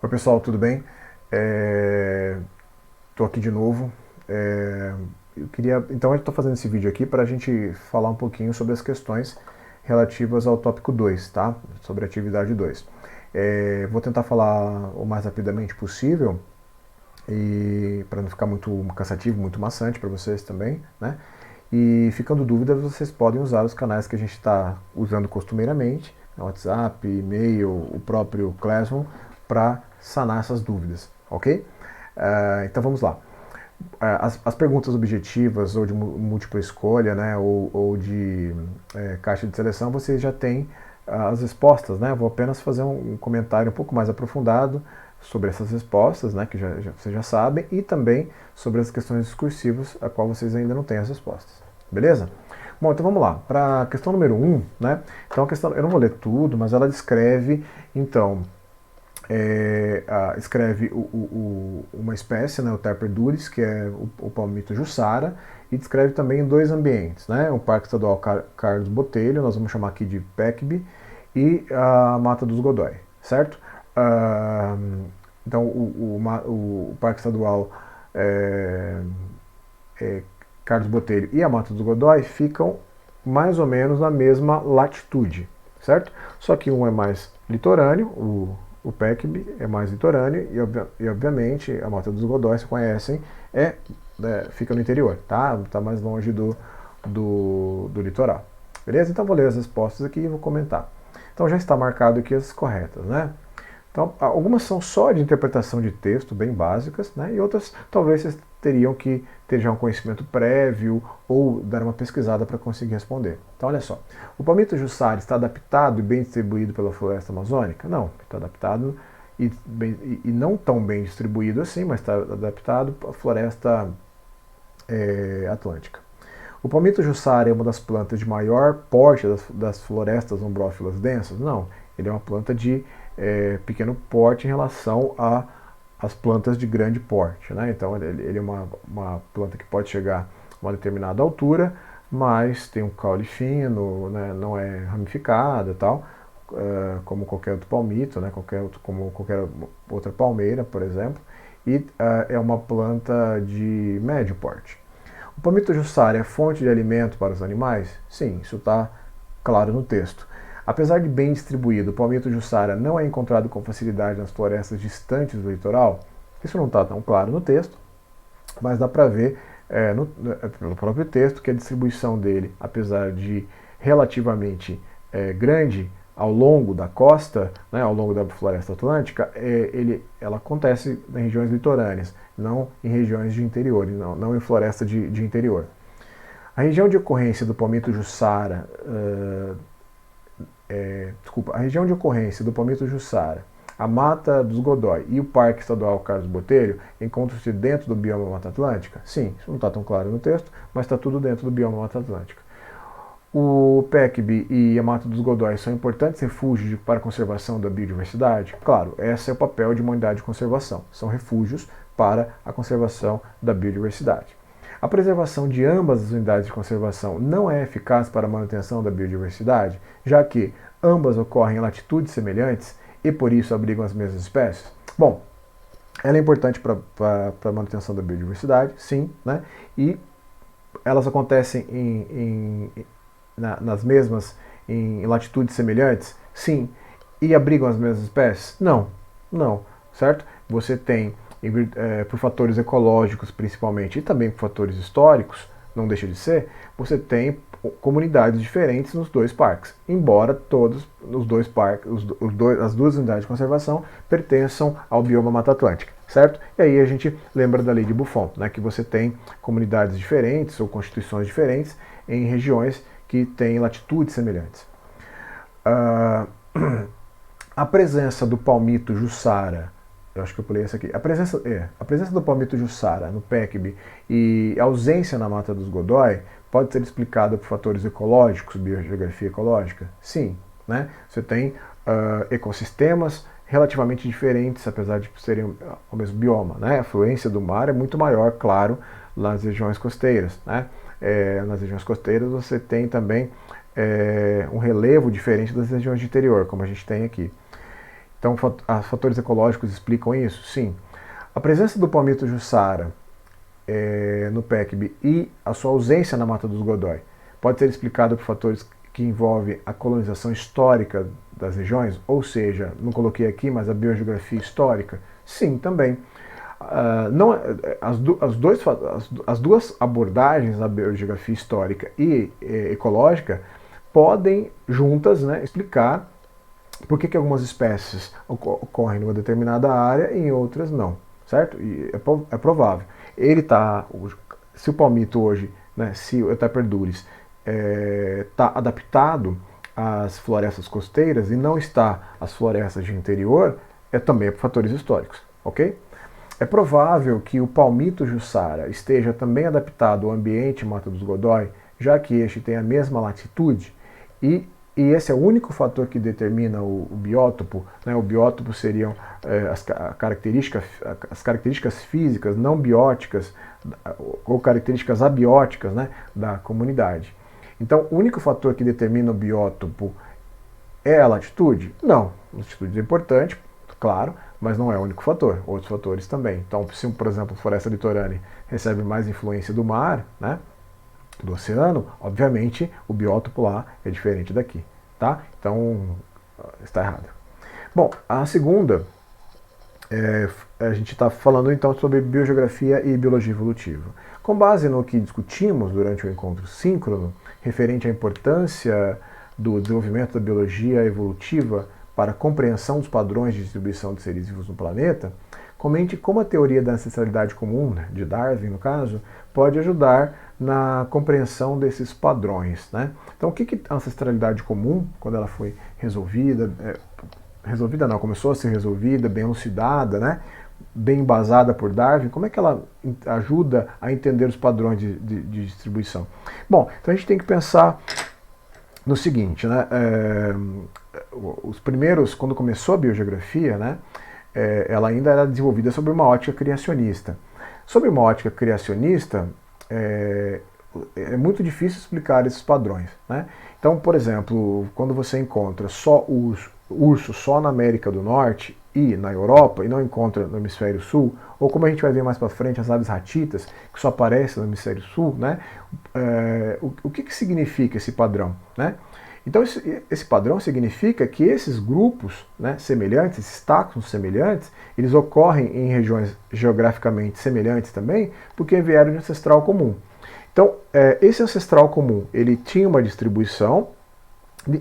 Oi pessoal, tudo bem? Estou aqui de novo. Então eu estou fazendo esse vídeo aqui para a gente falar um pouquinho sobre as questões relativas ao tópico 2, tá? Sobre a atividade 2. Vou tentar falar o mais rapidamente possível e para não ficar muito cansativo, muito maçante para vocês também, né? E ficando dúvidas, vocês podem usar os canais que a gente está usando costumeiramente, WhatsApp, e-mail, o próprio Classroom, para sanar essas dúvidas, ok? Então vamos lá. As perguntas objetivas ou de múltipla escolha, né, ou de caixa de seleção, vocês já têm as respostas, né? Vou apenas fazer um comentário um pouco mais aprofundado sobre essas respostas, né, que vocês já sabem, e também sobre as questões discursivas, a qual vocês ainda não têm as respostas. Beleza? Bom, então vamos lá. Para a questão número 1, né? Então a questão, eu não vou ler tudo, mas ela descreve, então, escreve uma espécie, né, o Terper duris, que é o palmito jussara, e descreve também dois ambientes, né, o Parque Estadual Carlos Botelho, nós vamos chamar aqui de PECB, e a Mata dos Godói, certo? Então o Parque Estadual é, Carlos Botelho e a Mata dos Godói ficam mais ou menos na mesma latitude, certo? Só que um é mais litorâneo, o PECB é mais litorâneo e obviamente a Mata dos Godóis, se conhecem, fica no interior, tá? Tá mais longe do litoral. Beleza? Então vou ler as respostas aqui e vou comentar. Então já está marcado aqui as corretas, né? Então, algumas são só de interpretação de texto, bem básicas, né? E outras talvez vocês teriam que ter já um conhecimento prévio ou dar uma pesquisada para conseguir responder. Então, olha só. O palmito jussara está adaptado e bem distribuído pela floresta amazônica? Não, está adaptado e não tão bem distribuído assim, mas está adaptado à floresta atlântica. O palmito jussara é uma das plantas de maior porte das florestas ombrófilas densas? Não, ele é uma planta de pequeno porte em relação às plantas de grande porte, né? Então ele é uma planta que pode chegar a uma determinada altura, mas tem um caule fino, né? Não é ramificada e tal, como qualquer outro palmito, né? Como qualquer outra palmeira, por exemplo, e é uma planta de médio porte. O palmito jussara é fonte de alimento para os animais? Sim, isso está claro no texto. Apesar de bem distribuído, o palmito jussara não é encontrado com facilidade nas florestas distantes do litoral? Isso não está tão claro no texto, mas dá para ver pelo próprio texto que a distribuição dele, apesar de relativamente grande ao longo da costa, né, ao longo da floresta atlântica, ela acontece em regiões litorâneas, não em regiões de interior, não em floresta de interior. A região de ocorrência do palmito jussara, a região de ocorrência do palmito jussara, a Mata dos Godói e o Parque Estadual Carlos Botelho encontram-se dentro do bioma Mata Atlântica? Sim, isso não está tão claro no texto, mas está tudo dentro do bioma Mata Atlântica. O PECB e a Mata dos Godóis são importantes refúgios para a conservação da biodiversidade? Claro, esse é o papel de uma unidade de conservação. São refúgios para a conservação da biodiversidade. A preservação de ambas as unidades de conservação não é eficaz para a manutenção da biodiversidade, já que ambas ocorrem em latitudes semelhantes e por isso abrigam as mesmas espécies? Bom, ela é importante para a manutenção da biodiversidade, sim, né? E elas acontecem nas mesmas, em latitudes semelhantes? Sim. E abrigam as mesmas espécies? Não, não, certo? Você tem, por fatores ecológicos principalmente, e também por fatores históricos, não deixa de ser, você tem comunidades diferentes nos dois parques, embora todos os dois parques, as duas unidades de conservação pertençam ao bioma Mata Atlântica, certo? E aí a gente lembra da lei de Buffon, né, que você tem comunidades diferentes ou constituições diferentes em regiões que têm latitudes semelhantes. A presença do palmito jussara, eu acho que eu pulei essa aqui, a presença do palmito jussara no PECB e a ausência na Mata dos Godói pode ser explicada por fatores ecológicos, biogeografia ecológica? Sim, né? Você tem ecossistemas relativamente diferentes, apesar de serem o mesmo bioma, né? A fluência do mar é muito maior, claro, nas regiões costeiras, né? Nas regiões costeiras você tem também um relevo diferente das regiões de interior, como a gente tem aqui. Então, fatores ecológicos explicam isso? Sim. A presença do palmito jussara no PECB e a sua ausência na Mata dos Godói pode ser explicado por fatores que envolvem a colonização histórica das regiões, ou seja, não coloquei aqui, mas a biogeografia histórica? Sim, também. As duas abordagens da biogeografia histórica e ecológica podem juntas, né, explicar por que algumas espécies ocorrem numa determinada área e em outras não, certo? E é provável. Se o palmito hoje, né, se o Euterperduris está adaptado às florestas costeiras e não está às florestas de interior, também por fatores históricos, ok? É provável que o palmito jussara esteja também adaptado ao ambiente Mata dos Godói, já que este tem a mesma latitude, e esse é o único fator que determina o biótopo, né? O biótopo seriam as características físicas não bióticas ou características abióticas, né, da comunidade. Então, o único fator que determina o biótopo é a latitude? Não. A latitude é importante, claro, mas não é o único fator. Outros fatores também. Então, se, por exemplo, a floresta litorânea recebe mais influência do mar, né, do oceano, obviamente o biótopo lá é diferente daqui, tá? Então, está errado. Bom, a segunda, a gente está falando então sobre biogeografia e biologia evolutiva. Com base no que discutimos durante o encontro síncrono, referente à importância do desenvolvimento da biologia evolutiva para a compreensão dos padrões de distribuição de seres vivos no planeta, comente como a teoria da ancestralidade comum, né, de Darwin no caso, pode ajudar na compreensão desses padrões, né? Então, o que a ancestralidade comum, quando ela foi resolvida, começou a ser resolvida, bem elucidada, né, bem embasada por Darwin, como é que ela ajuda a entender os padrões de distribuição? Bom, então a gente tem que pensar no seguinte, né, os primeiros, quando começou a biogeografia, né, ela ainda era desenvolvida sob uma ótica criacionista. Sob uma ótica criacionista, é muito difícil explicar esses padrões, né? Então, por exemplo, quando você encontra só urso só na América do Norte e na Europa, e não encontra no Hemisfério Sul, ou como a gente vai ver mais para frente, as aves ratitas, que só aparecem no Hemisfério Sul, né? O que significa esse padrão, né? Então, esse padrão significa que esses grupos, né, semelhantes, esses taxons semelhantes, eles ocorrem em regiões geograficamente semelhantes também, porque vieram de ancestral comum. Então, esse ancestral comum, ele tinha uma distribuição,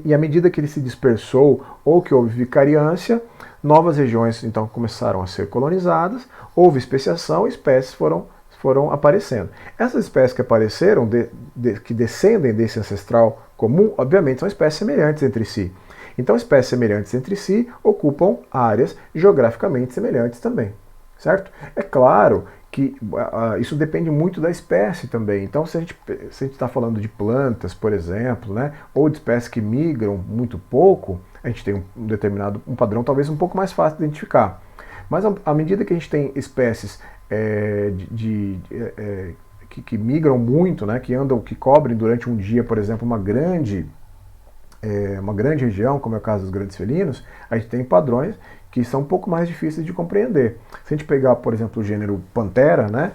e à medida que ele se dispersou ou que houve vicariância, novas regiões então começaram a ser colonizadas, houve especiação e espécies foram aparecendo. Essas espécies que apareceram, que descendem desse ancestral comum, obviamente são espécies semelhantes entre si. Então, espécies semelhantes entre si ocupam áreas geograficamente semelhantes também, certo? É claro que isso depende muito da espécie também. Então, se a gente está falando de plantas, por exemplo, né, ou de espécies que migram muito pouco, a gente tem um padrão talvez um pouco mais fácil de identificar. Mas à medida que a gente tem espécies que migram muito, né, que cobrem durante um dia, por exemplo, uma grande região, como é o caso dos grandes felinos, a gente tem padrões que são um pouco mais difíceis de compreender. Se a gente pegar, por exemplo, o gênero Pantera, né,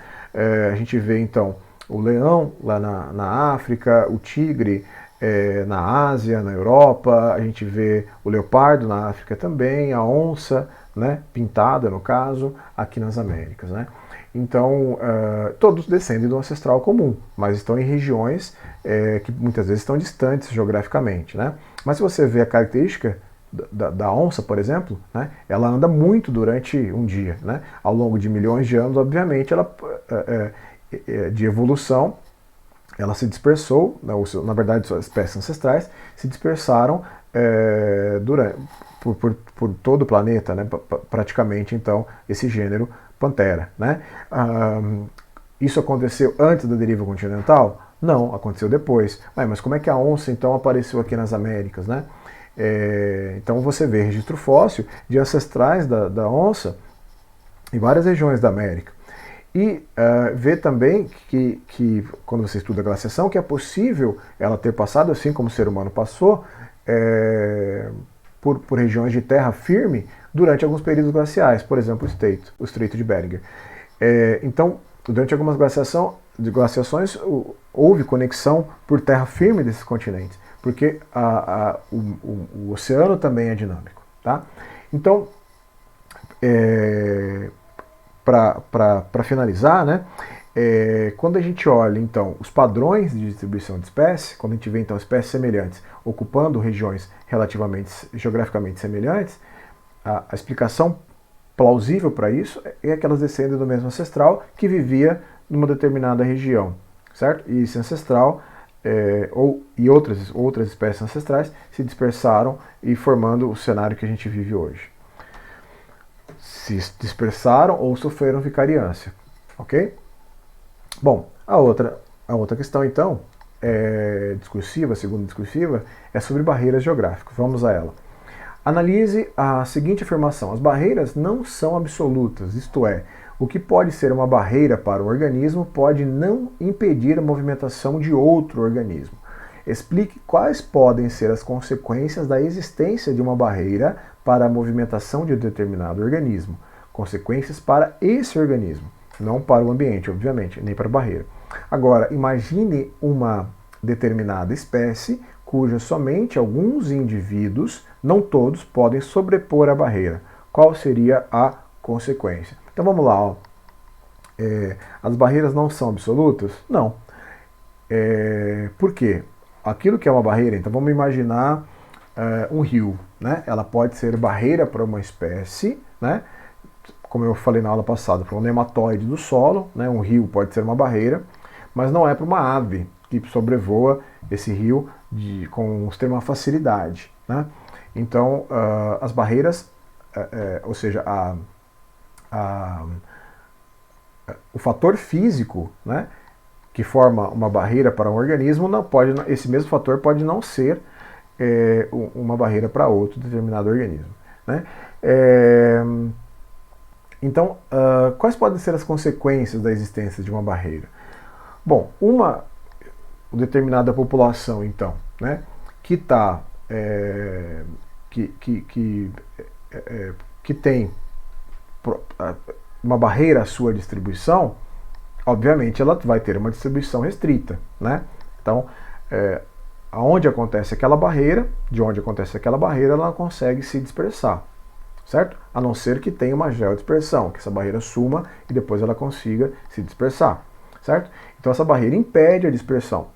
a gente vê então o leão lá na África, o tigre na Ásia, na Europa, a gente vê o leopardo na África também, a onça, né, pintada no caso, aqui nas Américas, né? Então, todos descendem do ancestral comum, mas estão em regiões que muitas vezes estão distantes geograficamente, né? Mas se você vê a característica da onça, por exemplo, né, ela anda muito durante um dia, né? Ao longo de milhões de anos, obviamente, ela de evolução, ela se dispersou, na verdade, suas espécies ancestrais se dispersaram por todo o planeta, né? Praticamente, então, esse gênero Pantera, né? Isso aconteceu antes da deriva continental? Não, aconteceu depois. Mas como é que a onça então apareceu aqui nas Américas, né? Então você vê registro fóssil de ancestrais da onça em várias regiões da América. E vê também que quando você estuda a glaciação, que é possível ela ter passado, assim como o ser humano passou, por regiões de terra firme durante alguns períodos glaciais, por exemplo, o Estreito de Bering. Então, durante algumas glaciações, houve conexão por terra firme desses continentes, porque o oceano também é dinâmico. Tá? Então, para finalizar, né, quando a gente olha então os padrões de distribuição de espécies, quando a gente vê então espécies semelhantes ocupando regiões geograficamente semelhantes, a explicação plausível para isso é que elas descendem do mesmo ancestral que vivia numa determinada região, certo? E esse ancestral e outras espécies ancestrais se dispersaram e formando o cenário que a gente vive hoje. Se dispersaram ou sofreram vicariância, ok? Bom, a outra questão, então, discursiva, segunda discursiva, é sobre barreiras geográficas. Vamos a ela. Analise a seguinte afirmação: as barreiras não são absolutas, isto é, o que pode ser uma barreira para um organismo pode não impedir a movimentação de outro organismo. Explique quais podem ser as consequências da existência de uma barreira para a movimentação de um determinado organismo. Consequências para esse organismo. Não para o ambiente, obviamente, nem para a barreira. Agora, imagine uma determinada espécie cuja somente alguns indivíduos, não todos, podem sobrepor a barreira. Qual seria a consequência? Então vamos lá. Ó. As barreiras não são absolutas? Não. Por quê? Aquilo que é uma barreira, então vamos imaginar um rio. Né? Ela pode ser barreira para uma espécie, né? Como eu falei na aula passada, para um nematóide do solo, né, um rio pode ser uma barreira, mas não é para uma ave que sobrevoa esse rio com extrema facilidade. Né? Então, as barreiras, ou seja, o fator físico, né, que forma uma barreira para um organismo, esse mesmo fator pode não ser uma barreira para outro determinado organismo. Né? Então, quais podem ser as consequências da existência de uma barreira? Bom, uma determinada população, então, né, que tem uma barreira à sua distribuição, obviamente ela vai ter uma distribuição restrita. Né? Então, de onde acontece aquela barreira, ela não consegue se dispersar. Certo? A não ser que tenha uma geodispersão, que essa barreira suma e depois ela consiga se dispersar. Certo? Então essa barreira impede a dispersão.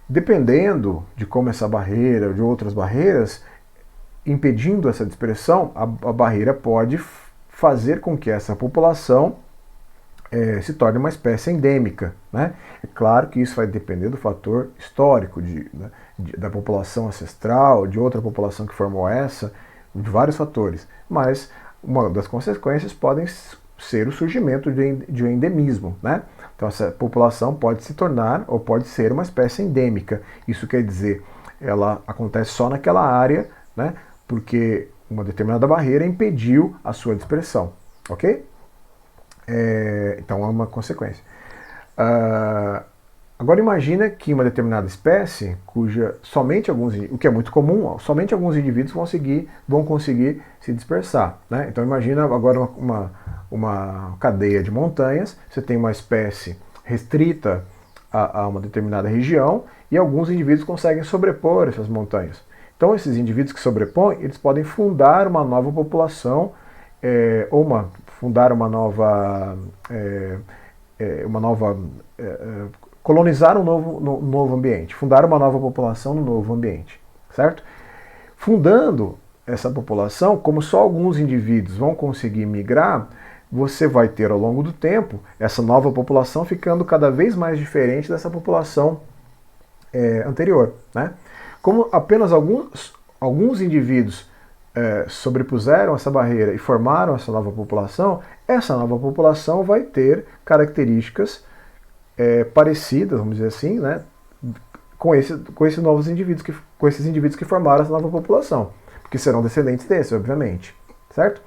Dependendo de como essa barreira ou de outras barreiras, impedindo essa dispersão, a barreira pode fazer com que essa população se torne uma espécie endêmica. Né? É claro que isso vai depender do fator histórico da população ancestral, de outra população que formou essa, de vários fatores, mas uma das consequências podem ser o surgimento de um endemismo. Né? Então essa população pode se tornar ou pode ser uma espécie endêmica. Isso quer dizer, ela acontece só naquela área, né? Porque uma determinada barreira impediu a sua dispersão. Ok? Então é uma consequência. Agora imagina que uma determinada espécie, o que é muito comum, somente alguns indivíduos vão conseguir se dispersar. Né? Então imagina agora uma cadeia de montanhas, você tem uma espécie restrita a uma determinada região e alguns indivíduos conseguem sobrepor essas montanhas. Então esses indivíduos que sobrepõem, eles podem fundar uma nova população, colonizar um novo ambiente, fundar uma nova população no novo ambiente, certo? Fundando essa população, como só alguns indivíduos vão conseguir migrar, você vai ter ao longo do tempo essa nova população ficando cada vez mais diferente dessa população anterior. Né? Como apenas alguns indivíduos sobrepuseram essa barreira e formaram essa nova população vai ter características parecidas, vamos dizer assim, né, com esses novos indivíduos, com esses indivíduos que formaram essa nova população, porque serão descendentes desses, obviamente, certo?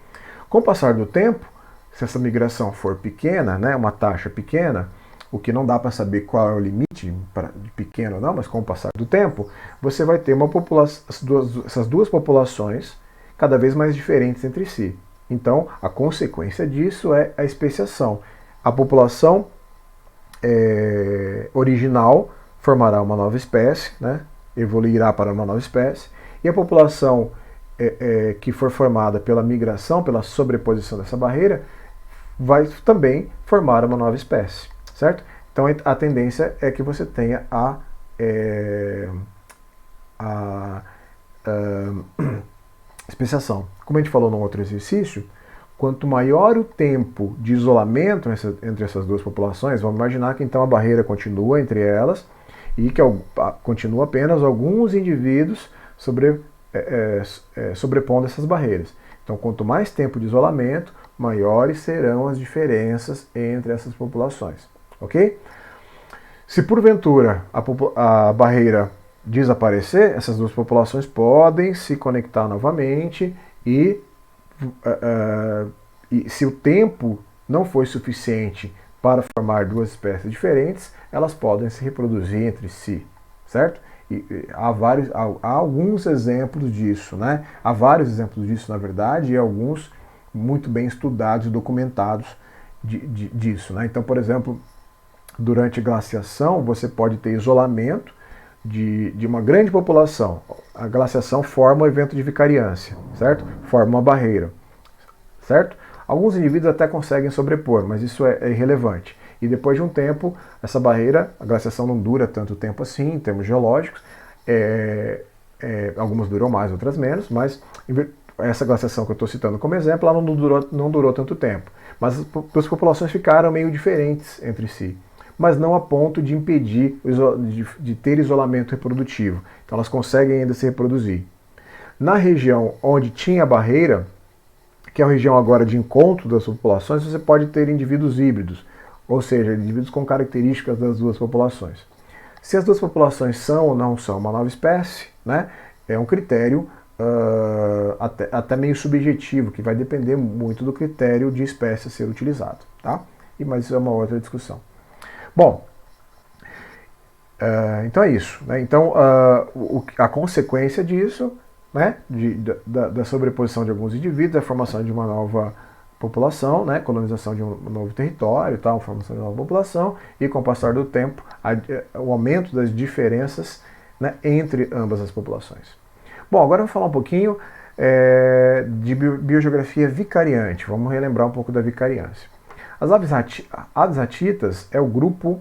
Com o passar do tempo, se essa migração for pequena, né, uma taxa pequena, o que não dá para saber qual é o limite de pequeno ou não, mas com o passar do tempo, você vai ter essas duas populações cada vez mais diferentes entre si. Então, a consequência disso é a especiação. A população original formará uma nova espécie, né? Evoluirá para uma nova espécie, e a população que for formada pela migração, pela sobreposição dessa barreira, vai também formar uma nova espécie, certo? Então a tendência é que você tenha a especiação. Como a gente falou no outro exercício, quanto maior o tempo de isolamento entre essas duas populações, vamos imaginar que então a barreira continua entre elas e que continua apenas alguns indivíduos sobrepondo essas barreiras. Então, quanto mais tempo de isolamento, maiores serão as diferenças entre essas populações. Ok? Se porventura a barreira desaparecer, essas duas populações podem se conectar novamente e se o tempo não foi suficiente para formar duas espécies diferentes, elas podem se reproduzir entre si, certo? E há alguns exemplos disso, né? Há vários exemplos disso, na verdade, e alguns muito bem estudados e documentados disso, né? Então, por exemplo, durante glaciação, você pode ter isolamento de uma grande população. A glaciação forma um evento de vicariância, certo? Forma uma barreira, certo? Alguns indivíduos até conseguem sobrepor, mas isso é irrelevante. E depois de um tempo, essa barreira, a glaciação não dura tanto tempo assim, em termos geológicos. Algumas duram mais, outras menos, mas essa glaciação que eu estou citando como exemplo, ela não durou tanto tempo. Mas as duas populações ficaram meio diferentes entre si, mas não a ponto de impedir de ter isolamento reprodutivo. Então elas conseguem ainda se reproduzir. Na região onde tinha a barreira, que é a região agora de encontro das populações, você pode ter indivíduos híbridos, ou seja, indivíduos com características das duas populações. Se as duas populações são ou não são uma nova espécie, né, é um critério até meio subjetivo, que vai depender muito do critério de espécie a ser utilizado. Tá? Mas isso é uma outra discussão. Bom, então é isso. Né? Então, a consequência disso, né, da sobreposição de alguns indivíduos, a formação de uma nova população, né, colonização de um novo território, tal, formação de uma nova população, e com o passar do tempo, o aumento das diferenças, né, entre ambas as populações. Bom, agora eu vou falar um pouquinho de biogeografia vicariante. Vamos relembrar um pouco da vicariância. As aves ratitas é o grupo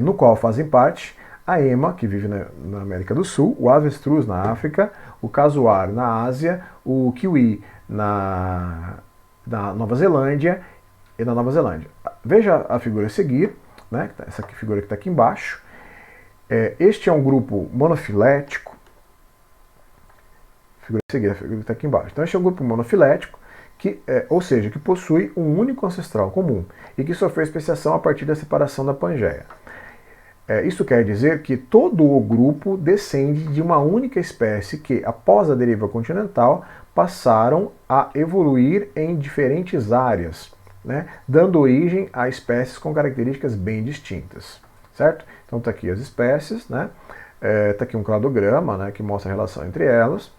no qual fazem parte a ema, que vive na América do Sul, o avestruz na África, o casuário na Ásia, o kiwi na Nova Zelândia e na Nova Zelândia. Veja a figura a seguir, né? Essa figura que está aqui embaixo. Este é um grupo monofilético. A figura que está aqui embaixo. Então, este é um grupo monofilético, ou seja, que possui um único ancestral comum e que sofreu especiação a partir da separação da Pangeia. Isso quer dizer que todo o grupo descende de uma única espécie que, após a deriva continental, passaram a evoluir em diferentes áreas, né, dando origem a espécies com características bem distintas, certo? Então está aqui as espécies, né? Está aqui um cladograma, né, que mostra a relação entre elas,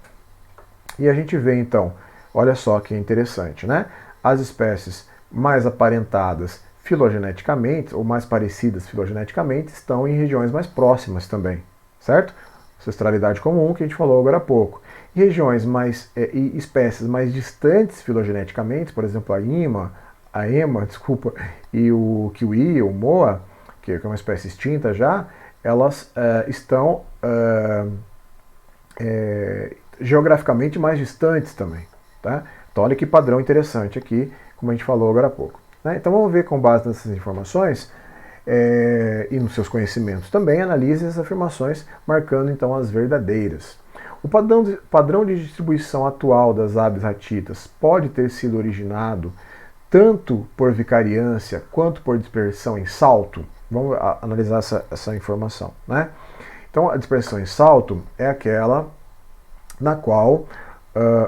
e a gente vê então, olha só que interessante, né? As espécies mais aparentadas filogeneticamente, ou mais parecidas filogeneticamente, estão em regiões mais próximas também, certo? Ancestralidade comum, que a gente falou agora há pouco. E regiões e espécies mais distantes filogeneticamente, por exemplo, a ema, e o kiwi, o moa, que é uma espécie extinta já, elas estão geograficamente mais distantes também. Tá? Então olha que padrão interessante aqui, como a gente falou agora há pouco. Né? Então vamos ver, com base nessas informações e nos seus conhecimentos também, analise as afirmações, marcando então as verdadeiras. O padrão de distribuição atual das aves ratitas pode ter sido originado tanto por vicariância quanto por dispersão em salto? Vamos analisar essa informação. Né? Então a dispersão em salto é aquela na qual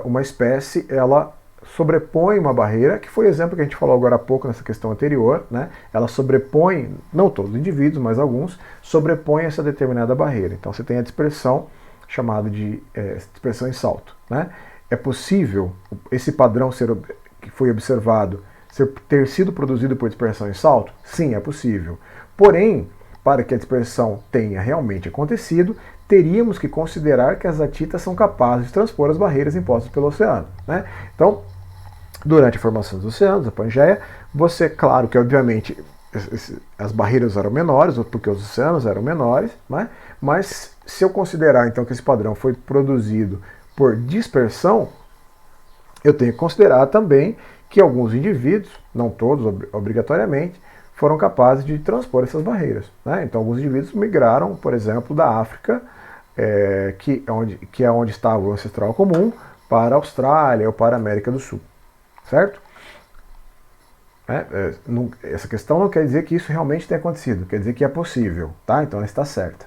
uma espécie ela sobrepõe uma barreira, que foi o exemplo que a gente falou agora há pouco nessa questão anterior, né? Ela sobrepõe, não todos os indivíduos, mas alguns, sobrepõem essa determinada barreira. Então você tem a dispersão, chamada de dispersão em salto, né? é possível esse padrão que foi observado ter sido produzido por dispersão em salto? Sim, é possível. Porém, para que a dispersão tenha realmente acontecido, teríamos que considerar que as atitas são capazes de transpor as barreiras impostas pelo oceano, né? Então, durante a formação dos oceanos, a Pangeia, claro que obviamente as barreiras eram menores, porque os oceanos eram menores, né? Mas se eu considerar então que esse padrão foi produzido por dispersão, eu tenho que considerar também que alguns indivíduos, não todos obrigatoriamente, foram capazes de transpor essas barreiras, né? Então alguns indivíduos migraram, por exemplo, da África, que é onde estava o ancestral comum, para a Austrália ou para a América do Sul, certo? Essa questão não quer dizer que isso realmente tenha acontecido, quer dizer que é possível, tá? Então ela está certa.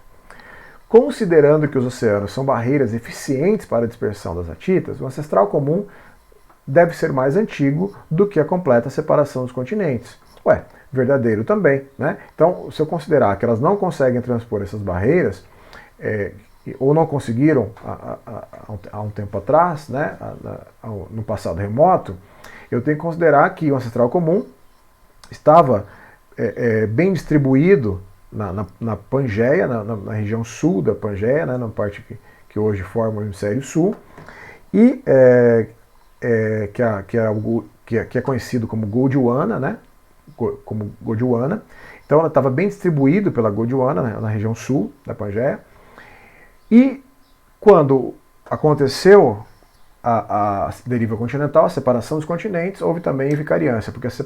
Considerando que os oceanos são barreiras eficientes para a dispersão das atitas, o ancestral comum deve ser mais antigo do que a completa separação dos continentes. Verdadeiro também, né? Então, se eu considerar que elas não conseguem transpor essas barreiras, ou não conseguiram há um tempo atrás, né, no passado remoto, eu tenho que considerar que o ancestral comum estava bem distribuído na Pangeia, na região sul da Pangeia, né, na parte que hoje forma o hemisfério sul, e que é conhecido como Gondwana, né, como Gondwana. Então ela estava bem distribuída pela Gondwana, né, na região sul da Pangeia. E quando aconteceu a deriva continental, a separação dos continentes, houve também vicariância, porque essa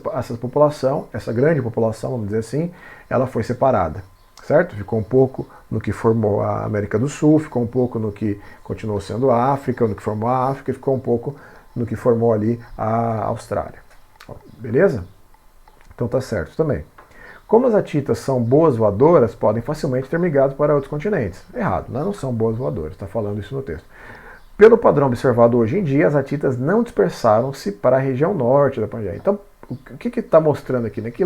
grande população, vamos dizer assim, ela foi separada, certo? Ficou um pouco no que formou a América do Sul, ficou um pouco no que continuou sendo a África, no que formou a África, e ficou um pouco no que formou ali a Austrália. Beleza? Então tá certo também. Como as atitas são boas voadoras, podem facilmente ter migrado para outros continentes. Errado, não são boas voadoras, está falando isso no texto. Pelo padrão observado hoje em dia, as atitas não dispersaram-se para a região norte da Pangeia. Então, o que está mostrando aqui? Né? Que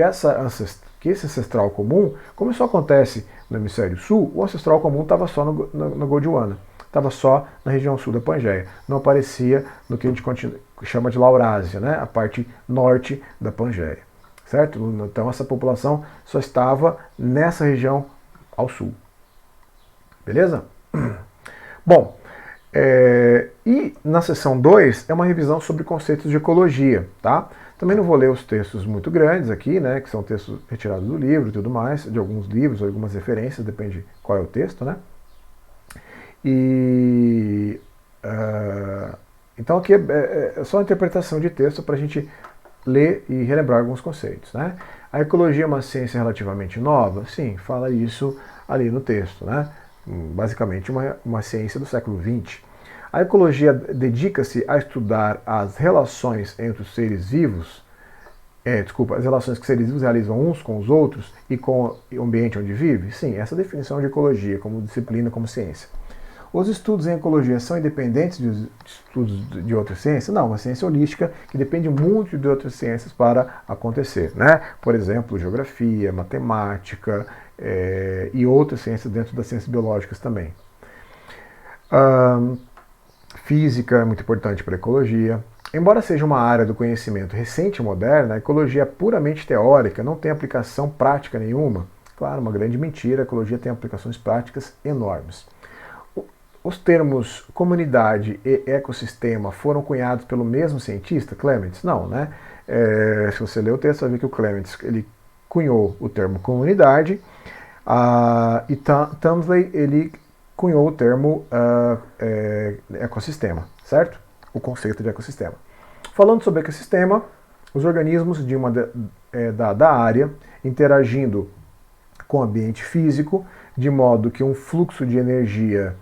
esse ancestral comum, como isso acontece no hemisfério sul, o ancestral comum estava só no Gondwana, estava só na região sul da Pangeia. Não aparecia no que a gente chama de Laurásia, né? A parte norte da Pangeia. Certo? Então essa população só estava nessa região ao sul. Beleza? Bom, e na seção 2 é uma revisão sobre conceitos de ecologia, tá? Também não vou ler os textos muito grandes aqui, né, que são textos retirados do livro e tudo mais, de alguns livros, algumas referências, depende qual é o texto, né? Então aqui é só uma interpretação de texto para a gente ler e relembrar alguns conceitos, né? A ecologia é uma ciência relativamente nova? Sim, fala isso ali no texto, né? Basicamente uma ciência do século XX. A ecologia dedica-se a estudar as relações entre os seres vivos, as relações que os seres vivos realizam uns com os outros e com o ambiente onde vive? Sim, essa é a definição de ecologia como disciplina, como ciência. Os estudos em ecologia são independentes de estudos de outras ciências? Não, uma ciência holística que depende muito de outras ciências para acontecer, né? Por exemplo, geografia, matemática e outras ciências dentro das ciências biológicas também. Física é muito importante para a ecologia. Embora seja uma área do conhecimento recente e moderna, a ecologia é puramente teórica, não tem aplicação prática nenhuma. Claro, uma grande mentira, a ecologia tem aplicações práticas enormes. Os termos comunidade e ecossistema foram cunhados pelo mesmo cientista, Clements? Não, né? Se você ler o texto, vai ver que o Clements ele cunhou o termo comunidade e Tumsley ele cunhou o termo ecossistema, certo? O conceito de ecossistema. Falando sobre ecossistema, os organismos de uma da área interagindo com o ambiente físico, de modo que um fluxo de energia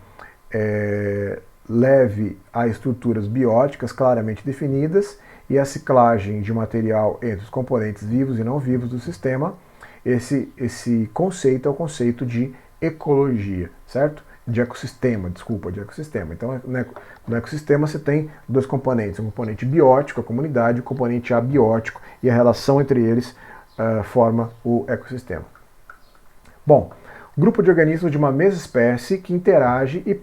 leve a estruturas bióticas claramente definidas e a ciclagem de material entre os componentes vivos e não vivos do sistema. Esse conceito é o conceito de ecologia, certo? De ecossistema. Então, no ecossistema você tem dois componentes, um componente biótico, a comunidade, e um componente abiótico, e a relação entre eles forma o ecossistema. Bom, grupo de organismos de uma mesma espécie que interage e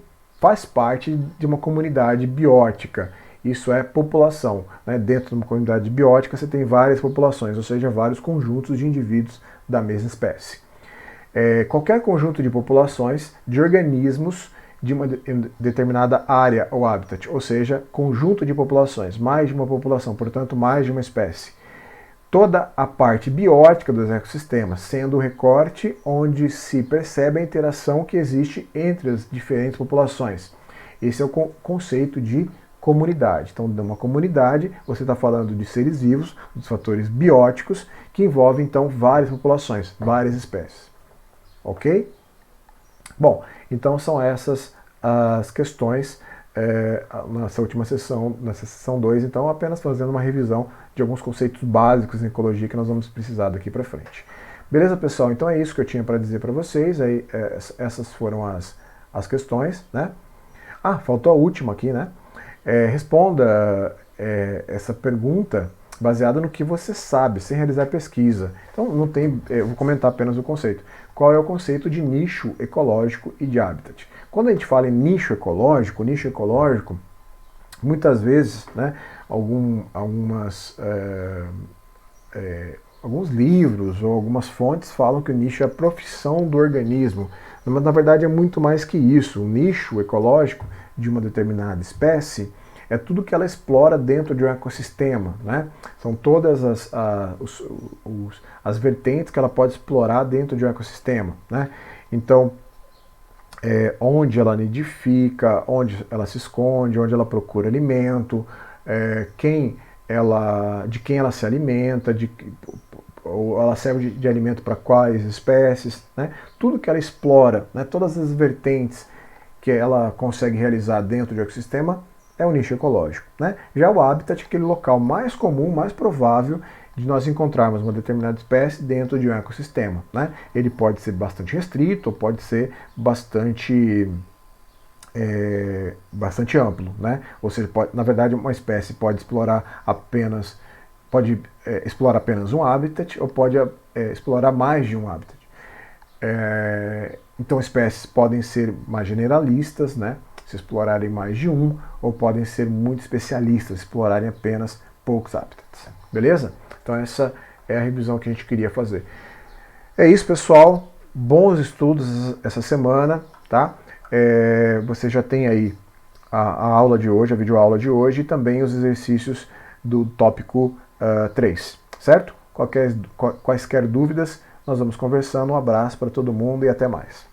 faz parte de uma comunidade biótica. Isso é população, né? Dentro de uma comunidade biótica você tem várias populações, ou seja, vários conjuntos de indivíduos da mesma espécie. Qualquer conjunto de populações de organismos de uma determinada área ou habitat, ou seja, conjunto de populações, mais de uma população, portanto, mais de uma espécie. Toda a parte biótica dos ecossistemas, sendo o recorte onde se percebe a interação que existe entre as diferentes populações. Esse é o conceito de comunidade. Então, numa comunidade, você está falando de seres vivos, dos fatores bióticos, que envolvem, então, várias populações, várias espécies. Ok? Bom, então são essas as questões nessa última sessão, nessa sessão 2, então apenas fazendo uma revisão de alguns conceitos básicos em ecologia que nós vamos precisar daqui para frente. Beleza, pessoal? Então é isso que eu tinha para dizer para vocês, aí, essas foram as questões, né? Ah, faltou a última aqui, né? Responda essa pergunta baseada no que você sabe, sem realizar pesquisa. Então, não tem, eu vou comentar apenas o conceito. Qual é o conceito de nicho ecológico e de habitat? Quando a gente fala em nicho ecológico, muitas vezes, né, alguns livros ou algumas fontes falam que o nicho é a profissão do organismo, mas na verdade é muito mais que isso. O nicho ecológico de uma determinada espécie é tudo que ela explora dentro de um ecossistema, né? São todas as vertentes que ela pode explorar dentro de um ecossistema, né? Então, onde ela nidifica, onde ela se esconde, onde ela procura alimento, de quem ela se alimenta, ou ela serve de alimento para quais espécies, né? Tudo que ela explora, né? Todas as vertentes que ela consegue realizar dentro do ecossistema é o nicho ecológico, né? Já o habitat é aquele local mais comum, mais provável de nós encontrarmos uma determinada espécie dentro de um ecossistema, né? Ele pode ser bastante restrito, ou pode ser bastante amplo, né? Ou seja, na verdade uma espécie pode explorar apenas um habitat, ou pode explorar mais de um habitat. Então espécies podem ser mais generalistas, né? Se explorarem mais de um, ou podem ser muito especialistas, explorarem apenas poucos habitats. Beleza? Então essa é a revisão que a gente queria fazer. É isso, pessoal. Bons estudos essa semana, tá? Você já tem aí a aula de hoje, a videoaula de hoje, e também os exercícios do tópico 3, certo? Quaisquer dúvidas, nós vamos conversando. Um abraço para todo mundo e até mais.